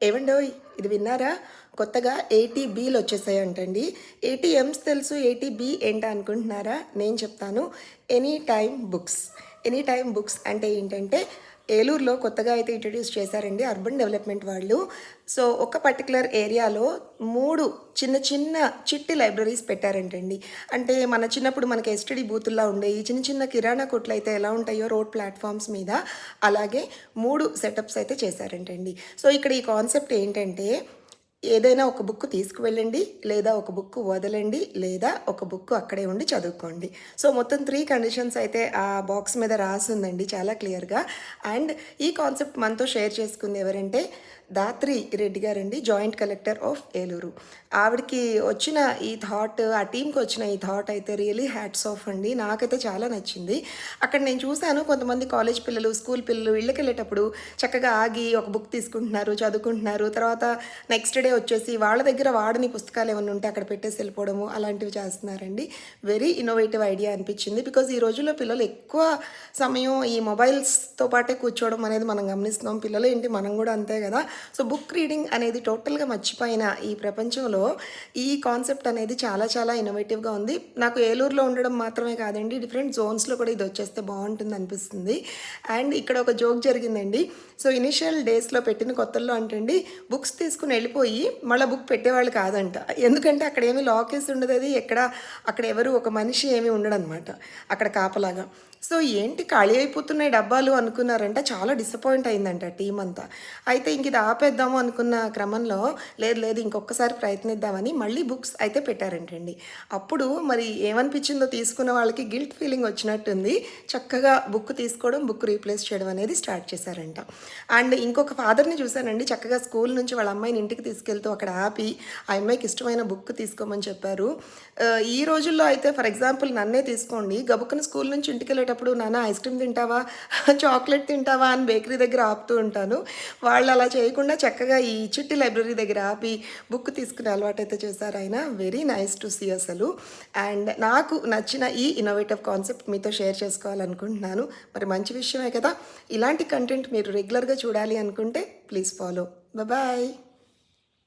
ఏవండోయ్ ఇది విన్నారా? కొత్తగా 80B'లు వచ్చేసాయంటండి. 80M's తెలుసు, 80B ఏంటా అనుకుంటున్నారా? నేను చెప్తాను. Any time books. Any time books అంటే ఏంటంటే, ఏలూరులో కొత్తగా అయితే ఇంట్రడ్యూస్ చేశారండి అర్బన్ డెవలప్మెంట్ వాళ్ళు. సో ఒక పర్టికులర్ ఏరియాలో 3 చిన్న చిన్న చిట్టి లైబ్రరీస్ పెట్టారంటండి. అంటే మన చిన్నప్పుడు మనకి ఎస్టీడీ బూతుల్లా ఉండేవి చిన్న చిన్న కిరాణా కొట్లు అయితే ఎలా ఉంటాయో రోడ్ ప్లాట్ఫామ్స్ మీద, అలాగే 3 సెటప్స్ అయితే చేశారంటండి. సో ఇక్కడ ఈ కాన్సెప్ట్ ఏంటంటే, ఏదైనా ఒక బుక్ తీసుకువెళ్ళండి, లేదా ఒక బుక్ వదలండి, లేదా ఒక బుక్ అక్కడే ఉండి చదువుకోండి. సో మొత్తం 3 కండిషన్స్ అయితే ఆ బాక్స్ మీద రాసిందండి చాలా క్లియర్గా. అండ్ ఈ కాన్సెప్ట్ మనతో షేర్ చేసుకుంది ఎవరంటే దాత్రి రెడ్డి గారండి, జాయింట్ కలెక్టర్ ఆఫ్ ఏలూరు. ఆవిడకి వచ్చిన ఈ థాట్, ఆ టీంకి వచ్చిన ఈ థాట్ అయితే రియలీ హ్యాట్స్ ఆఫ్ అండి. నాకైతే చాలా నచ్చింది. అక్కడ నేను చూశాను కొంతమంది కాలేజ్ పిల్లలు, స్కూల్ పిల్లలు ఇళ్ళకి వెళ్ళేటప్పుడు చక్కగా ఆగి ఒక బుక్ తీసుకుంటున్నారు, చదువుకుంటున్నారు. తర్వాత నెక్స్ట్ డే వచ్చేసి వాళ్ళ దగ్గర వాడని పుస్తకాలు ఏమైనా ఉంటే అక్కడ పెట్టేసి వెళ్ళిపోవడము అలాంటివి చేస్తున్నారండి. వెరీ ఇన్నోవేటివ్ ఐడియా అనిపించింది. బికాజ్ ఈ రోజుల్లో పిల్లలు ఎక్కువ సమయం ఈ మొబైల్స్తో పాటే కూర్చోవడం అనేది మనం గమనిస్తున్నాం. పిల్లలు ఏంటి, మనం కూడా అంతే కదా. సో బుక్ రీడింగ్ అనేది టోటల్గా మర్చిపోయిన ఈ ప్రపంచంలో ఈ కాన్సెప్ట్ అనేది చాలా చాలా ఇన్నోవేటివ్గా ఉంది. నాకు ఏలూరులో ఉండడం మాత్రమే కాదండి, డిఫరెంట్ జోన్స్లో కూడా ఇది వచ్చేస్తే బాగుంటుంది అనిపిస్తుంది. అండ్ ఇక్కడ ఒక జోక్ జరిగిందండి. సో ఇనిషియల్ డేస్లో పెట్టిన కొత్తల్లో అంటండి, బుక్స్ తీసుకుని వెళ్ళిపోయి మళ్ళీ బుక్ పెట్టేవాళ్ళు కాదంట. ఎందుకంటే అక్కడ ఏమీ లాక్ వేసి ఉండదు, అది అక్కడ ఎవరు ఒక మనిషి ఏమీ ఉండడనమాట అక్కడ కాపలాగా. సో ఏంటి ఖాళీ అయిపోతున్నాయి డబ్బాలు అనుకున్నారంట. చాలా డిసప్పాయింట్ అయిందంట టీం అంతా. అయితే ఇంక ఇది ఆపేద్దాము అనుకున్న క్రమంలో లేదు ఇంకొకసారి ప్రయత్నిద్దామని మళ్ళీ బుక్స్ అయితే పెట్టారంటండి. అప్పుడు మరి ఏమనిపించిందో తీసుకున్న వాళ్ళకి గిల్ట్ ఫీలింగ్ వచ్చినట్టుంది. చక్కగా బుక్ తీసుకోవడం, బుక్ రీప్లేస్ చేయడం అనేది స్టార్ట్ చేశారంట. అండ్ ఇంకొక ఫాదర్ని చూశానండి, చక్కగా స్కూల్ నుంచి వాళ్ళ అమ్మాయిని ఇంటికి తీసుకెళ్తూ అక్కడ ఆపి ఆ అమ్మాయికి ఇష్టమైన బుక్ తీసుకోమని చెప్పారు. ఈ రోజుల్లో అయితే ఫర్ ఎగ్జాంపుల్ నన్నే తీసుకోండి, గబుక్కున స్కూల్ నుంచి ఇంటికి వెళ్ళేటప్పుడు నాన్న ఐస్ క్రీమ్ తింటావా, చాక్లెట్ తింటావా అని బేకరీ దగ్గర ఆపుతూ ఉంటాను. వాళ్ళు అలా చేయకుండా చక్కగా ఈ చిట్టి లైబ్రరీ దగ్గర ఆపి బుక్ తీసుకునే అలవాటు అయితే చేశారు ఆయన. వెరీ నైస్ టు సీ అసలు. అండ్ నాకు నచ్చిన ఈ ఇన్నోవేటివ్ కాన్సెప్ట్ మీతో షేర్ చేసుకోవాలనుకుంటున్నాను. మరి మంచి విషయమే కదా. ఇలాంటి కంటెంట్ మీరు రెగ్యులర్గా చూడాలి అనుకుంటే ప్లీజ్ ఫాలో. బాయ్.